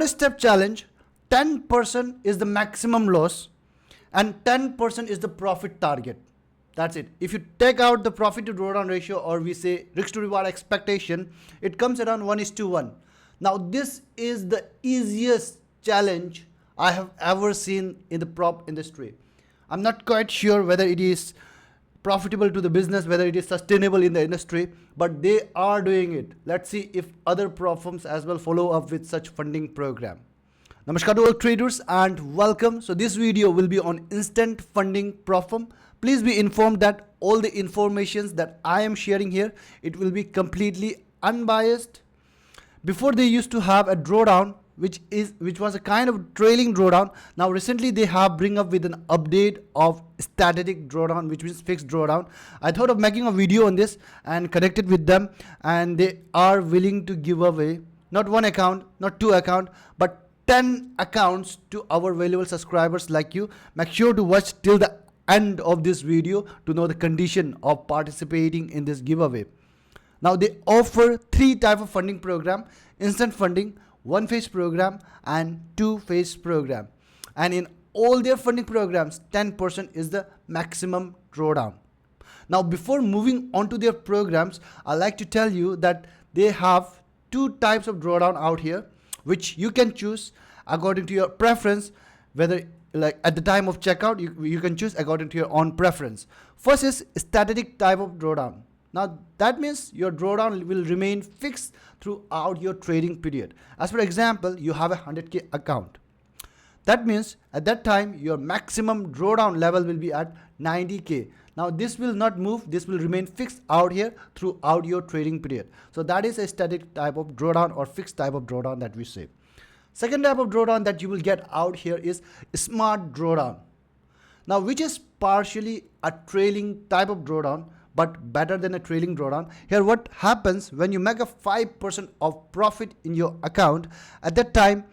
Step challenge, 10% is the maximum loss and 10% is the profit target. That's it. If you take out the profit to drawdown ratio, or we say risk to reward expectation, it comes around 1:1. Now this is the easiest challenge I have ever seen in the prop industry. I'm not quite sure whether it is profitable to the business, whether it is sustainable in the industry, but they are doing it. Let's see if other prop firms as well follow up with such funding program. Namaskar to all traders and welcome. So this video will be on instant funding prop firm. Please be informed that all the informations that I am sharing here, it will be completely unbiased. Before they used to have a drawdown, which was a kind of trailing drawdown. Now recently they have bring up with an update of static drawdown, which means fixed drawdown. I thought of making a video on this and connected with them, and they are willing to give away not one account, not two account, but 10 accounts to our valuable subscribers like you. Make sure to watch till the end of this video to know the condition of participating in this giveaway. Now they offer three type of funding program: instant funding, one phase program and two phase program. And in all their funding programs, 10% is the maximum drawdown. Now before moving on to their programs, I like to tell you that they have two types of drawdown out here, which you can choose according to your preference. Whether like at the time of checkout, you can choose according to your own preference. First is static type of drawdown. Now that means your drawdown will remain fixed throughout your trading period. As for example, you have a 100k account. That means at that time your maximum drawdown level will be at 90k. Now this will not move, this will remain fixed out here throughout your trading period. So that is a static type of drawdown or fixed type of drawdown that we say. Second type of drawdown that you will get out here is smart drawdown. Now which is partially a trailing type of drawdown, but better than a trailing drawdown. Here what happens when you make a 5% of profit in your account, at that time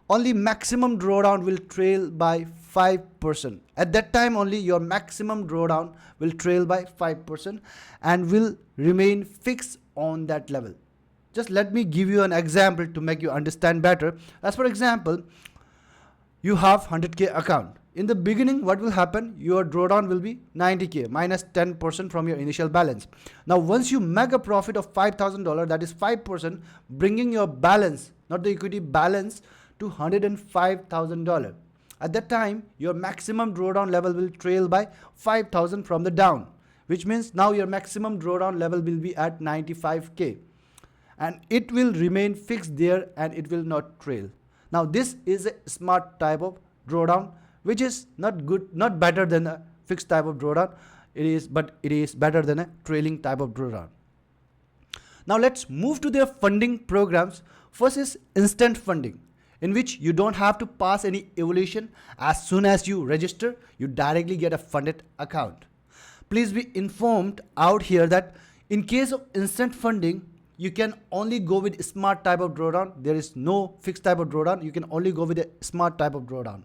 only maximum drawdown will trail by 5%. At that time only your maximum drawdown will trail by 5% and will remain fixed on that level. Just let me give you an example to make you understand better. As for example, you have 100k account. In the beginning, what will happen? Your drawdown will be 90k minus 10% from your initial balance. Now, once you make a profit of $5,000, that is 5%, bringing your balance, not the equity balance, to $105,000. At that time, your maximum drawdown level will trail by 5,000 from the down, which means now your maximum drawdown level will be at 95k. And it will remain fixed there and it will not trail. Now, this is a smart type of drawdown, which is not good, not better than a fixed type of drawdown. But it is better than a trailing type of drawdown. Now let's move to their funding programs. First is instant funding, in which you don't have to pass any evaluation. As soon as you register, you directly get a funded account. Please be informed out here that in case of instant funding, you can only go with smart type of drawdown. There is no fixed type of drawdown. You can only go with a smart type of drawdown.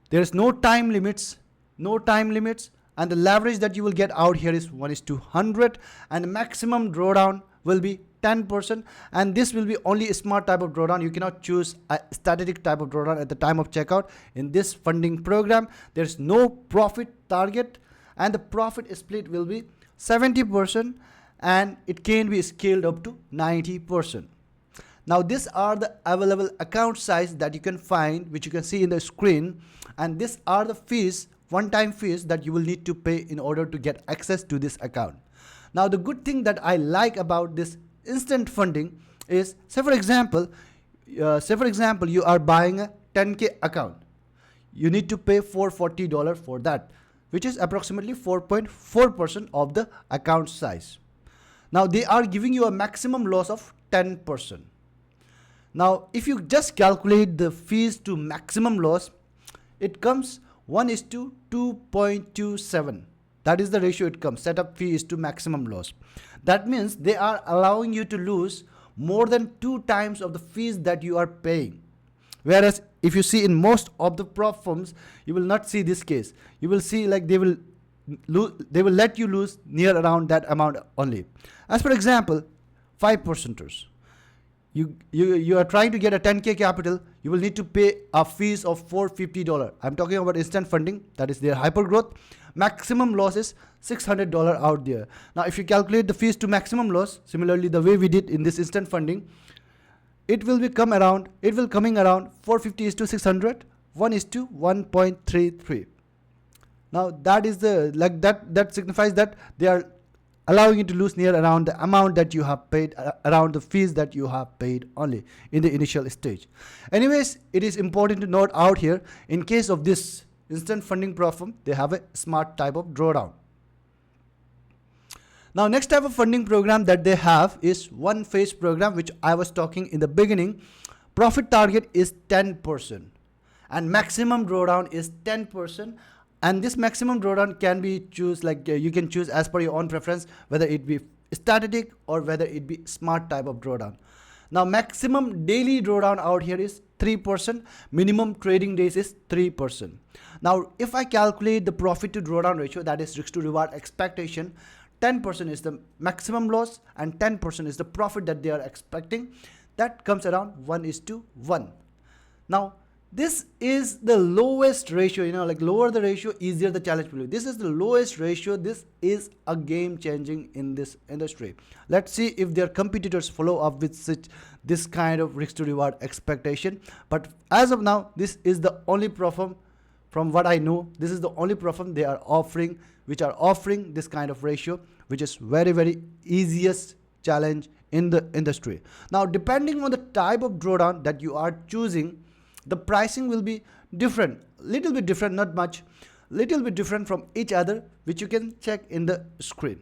There is no time limits, and the leverage that you will get out here is 1:100, and the maximum drawdown will be 10%, and this will be only a smart type of drawdown. You cannot choose a static type of drawdown at the time of checkout. In this funding program, there is no profit target, and the profit split will be 70%, and it can be scaled up to 90%. Now these are the available account size that you can find, which you can see in the screen, and these are the fees, one-time fees that you will need to pay in order to get access to this account. Now the good thing that I like about this instant funding is, say for example, you are buying a 10k account. You need to pay $440 for that, which is approximately 4.4% of the account size. Now they are giving you a maximum loss of 10%. Now, if you just calculate the fees to maximum loss, it comes 1:2.27. That is the ratio it comes. Setup fee is to maximum loss. That means they are allowing you to lose more than 2 times of the fees that you are paying. Whereas if you see in most of the prop firms, you will not see this case. You will see like they will let you lose near around that amount only. As for example, 5%ers. you are trying to get a 10k capital, you will need to pay a fees of $450. I'm talking about instant funding, that is their hyper growth. Maximum loss is $600 out there. Now if you calculate the fees to maximum loss, similarly the way we did in this instant funding, it will coming around 450 is to 600, 1 is to 1.33. Now that is the that signifies that they are allowing you to lose near around the amount that you have paid, around the fees that you have paid only in the initial stage. Anyways, it is important to note out here, in case of this instant funding Propfirm, they have a smart type of drawdown. Now next type of funding program that they have is one phase program, which I was talking in the beginning. Profit target is 10% and maximum drawdown is 10%. And this maximum drawdown can be you can choose as per your own preference, whether it be static or whether it be smart type of drawdown. Now maximum daily drawdown out here is 3%, minimum trading days is 3%. Now if I calculate the profit to drawdown ratio, that is risk to reward expectation, 10% is the maximum loss and 10% is the profit that they are expecting. That comes around 1:1. Now this is the lowest ratio, like lower the ratio, easier the challenge will be. This is the lowest ratio. This is a game changing in this industry. Let's see if their competitors follow up with this kind of risk to reward expectation. But as of now, this is the only Propfirm, from what I know, this is the only Propfirm they are offering, which are offering this kind of ratio, which is very, very easiest challenge in the industry. Now, depending on the type of drawdown that you are choosing, the pricing will be different, little bit different, not much, little bit different from each other, which you can check in the screen.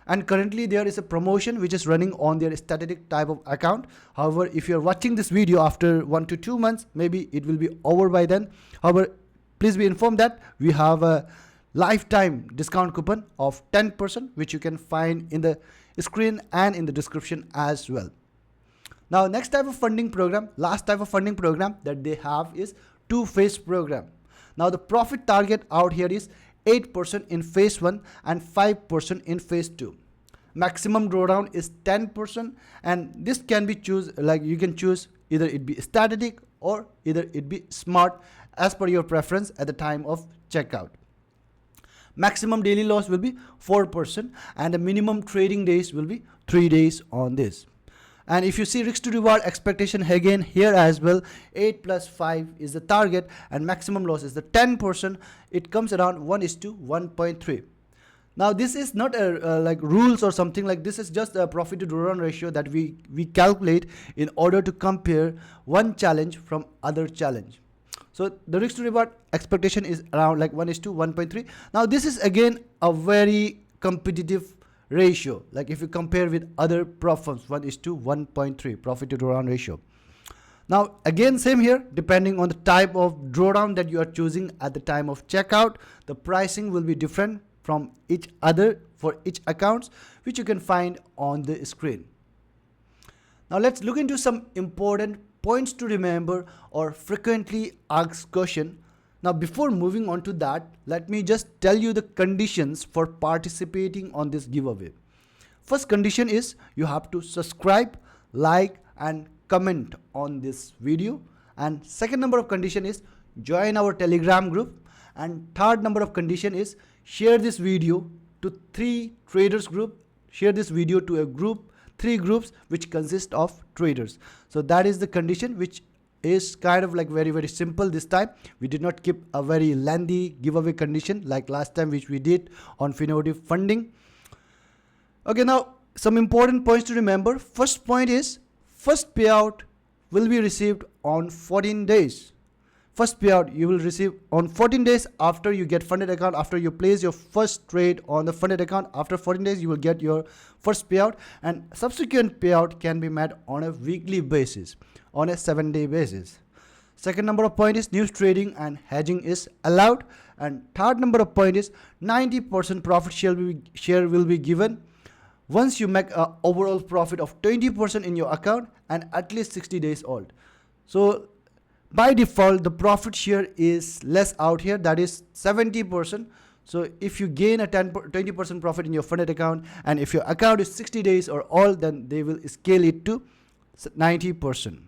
And currently there is a promotion which is running on their static type of account. However, if you're watching this video after 1 to 2 months, maybe it will be over by then. However, please be informed that we have a lifetime discount coupon of 10%, which you can find in the screen and in the description as well. Now next type of funding program, last type of funding program that they have is two-phase program. Now the profit target out here is 8% in phase 1 and 5% in phase 2. Maximum drawdown is 10%, and this can be you can choose either it be static or either it be smart as per your preference at the time of checkout. Maximum daily loss will be 4% and the minimum trading days will be 3 days on this. And if you see risk to reward expectation again here as well, 8 plus 5 is the target and maximum loss is the 10%. It comes around 1:1.3. Now this is not a like rules or something, like this is just a profit to drawdown ratio that we calculate in order to compare one challenge from other challenge. So the risk to reward expectation is around like 1:1.3. Now this is again a very competitive ratio, like if you compare with other Propfirms, 1:1.3 profit to drawdown ratio. Now again same here, depending on the type of drawdown that you are choosing at the time of checkout, the pricing will be different from each other for each accounts, which you can find on the screen. Now let's look into some important points to remember or frequently asked question. Now before moving on to that, let me just tell you the conditions for participating on this giveaway. First condition is you have to subscribe, like and comment on this video, and second number of condition is join our Telegram group, and third number of condition is share this video to 3 traders group, share this video to a group, 3 groups which consist of traders. So that is the condition, which is kind of like very, very simple this time. We did not keep a very lengthy giveaway condition like last time, which we did on Finotive funding. Okay, now some important points to remember. First point is first payout will be received on 14 days. First payout you will receive on 14 days after you get funded account, after you place your first trade on the funded account. After 14 days you will get your first payout, and subsequent payout can be made on a weekly basis, on a 7-day basis. Second number of point is news trading and hedging is allowed, and third number of point is 90% profit share will be given once you make an overall profit of 20% in your account and at least 60 days old. So by default the profit share is less out here, that is 70%. So if you gain a 20% profit in your funded account, and if your account is 60 days or old, then they will scale it to 90%.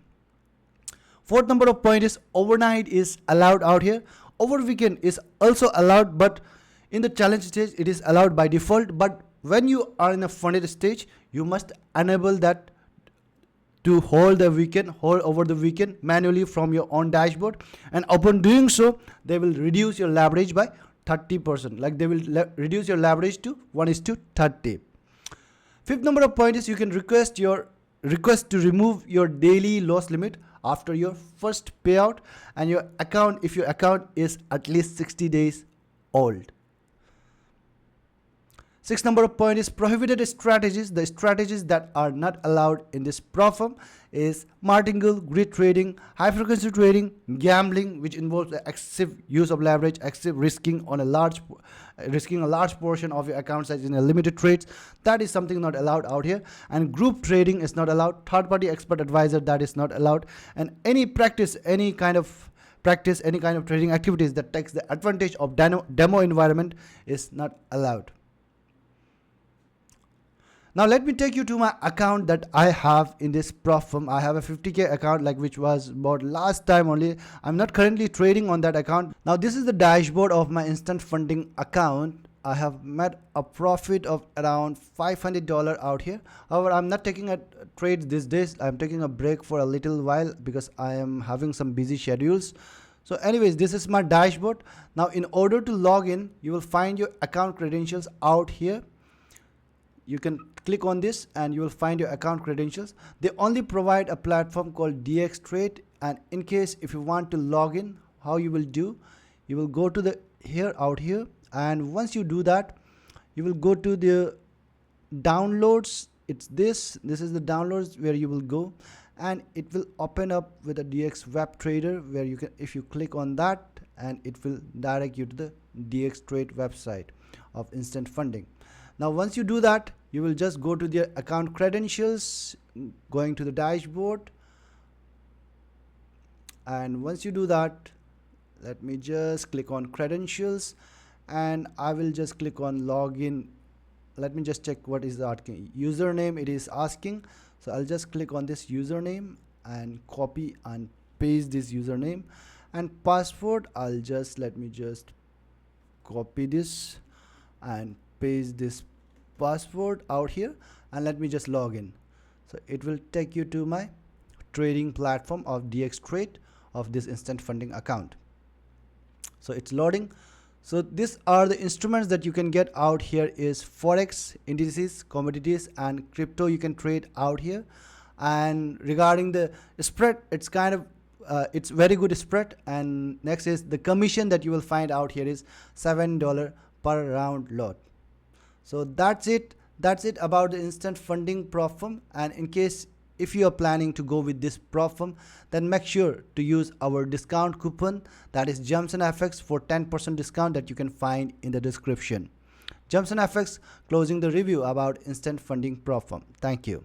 Fourth number of point is overnight is allowed out here. Over weekend is also allowed, but in the challenge stage it is allowed by default. But when you are in a funded stage, you must enable that to hold over the weekend manually from your own dashboard, and upon doing so they will reduce your leverage by 30%. Like they will reduce your leverage to 1:30. Fifth number of point is you can request to remove your daily loss limit after your first payout, and if your account is at least 60 days old. Sixth number of point is prohibited strategies. The strategies that are not allowed in this Propfirm is martingale, grid trading, high frequency trading, gambling, which involves the excessive use of leverage, excessive risking a large portion of your account size in a limited trades. That is something not allowed out here. And group trading is not allowed. Third party expert advisor, that is not allowed. And any kind of trading activities that takes the advantage of demo environment is not allowed. Now let me take you to my account that I have in this Propfirm. I have a 50k account, like which was bought last time only. I'm not currently trading on that account. Now this is the dashboard of my instant funding account. I have made a profit of around $500 out here. However, I'm not taking a trade these days. I'm taking a break for a little while because I am having some busy schedules. So anyways, this is my dashboard. Now in order to log in, you will find your account credentials out here. You can click on this and you will find your account credentials. They only provide a platform called DXTrade, and in case if you want to log in, how you will do, you will go to out here, and once you do that, you will go to the downloads. It's this is the downloads where you will go, and it will open up with a DX web trader where you can, if you click on that, and it will direct you to the DXTrade website of instant funding. Now once you do that, you will just go to the account credentials, going to the dashboard, and once you do that, let me just click on credentials, and I will just click on login. Let me just check what is the asking username. It is asking, so I'll just click on this username and copy and paste this username, and password, I'll just let me just copy this and paste this password out here, and let me just log in. So it will take you to my trading platform of DXTrade of this instant funding account. So it's loading. So these are the instruments that you can get out here is forex, indices, commodities, and crypto you can trade out here. And regarding the spread, it's kind of it's very good spread. And next is the commission that you will find out here is $7 per round lot. So that's it about the instant funding Propfirm. And in case if you are planning to go with this Propfirm, then make sure to use our discount coupon, that is JumpsonFX, for 10% discount that you can find in the description. JumpsonFX closing the review about instant funding Propfirm. Thank you.